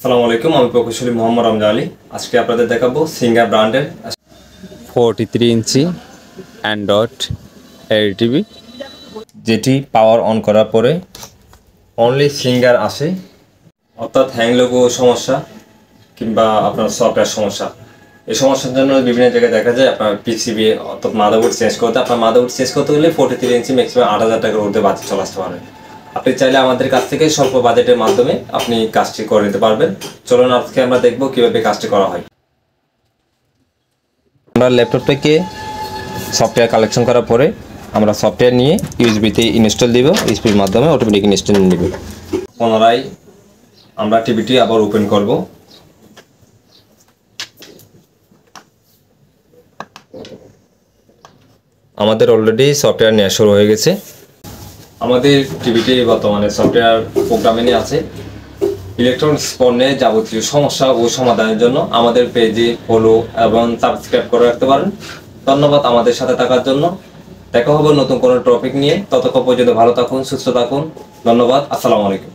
আসসালামু আলাইকুম, আমি প্রকৌশলী মোহাম্মদ রমজান আলী। আজকে আপনাদের দেখাবো সিঙ্গার ব্র্যান্ডের 43 ইঞ্চি অ্যান্ড্রয়েড এল টিভি, যেটি পাওয়ার অন করার পরে অনলি সিঙ্গার আসে, অর্থাৎ হ্যাং লোগো সমস্যা কিংবা আপনার সফটওয়্যার সমস্যা। এই সমস্যার জন্য বিভিন্ন জায়গায় দেখা যায় আপনার পিসিবি অর্থাৎ মাদারবোর্ড চেঞ্জ করতে, আপনার মাদারবোর্ড চেঞ্জ করতে হলে 43 ইঞ্চি ম্যাক্সিমাম 8,000 টাকার মধ্যে বাজেট চলে আসতে পারে। আপনি চাইলে আমাদের কাছ থেকে স্বল্প বাজেটের মাধ্যমে আপনি কাজটি করে নিতে পারবেন। চলুন আজকে আমরা দেখব কীভাবে কাজটি করা হয়। আমরা ল্যাপটপ থেকে সফটওয়্যার কালেকশন করার পরে আমরা সফটওয়্যার নিয়ে ইউএসবিতে ইনস্টল দিব। ইউএসবির মাধ্যমে অটোমেটিক ইনস্টল নেবে। পুনরায় আমরা টিভিটি আবার ওপেন করব। আমাদের অলরেডি সফটওয়্যার নেওয়া শুরু হয়ে গেছে। আমাদের টিভিটি বর্তমানে সফটওয়্যার প্রোগ্রামিংয়ে আছে। ইলেকট্রনিক্স পণ্যে যাবতীয় সমস্যা ও সমাধানের জন্য আমাদের পেজে ফলো এবং সাবস্ক্রাইব করে রাখতে পারেন। ধন্যবাদ আমাদের সাথে থাকার জন্য। দেখা হবে নতুন কোনো টপিক নিয়ে। ততক্ষণ পর্যন্ত ভালো থাকুন, সুস্থ থাকুন। ধন্যবাদ। আসসালামু আলাইকুম।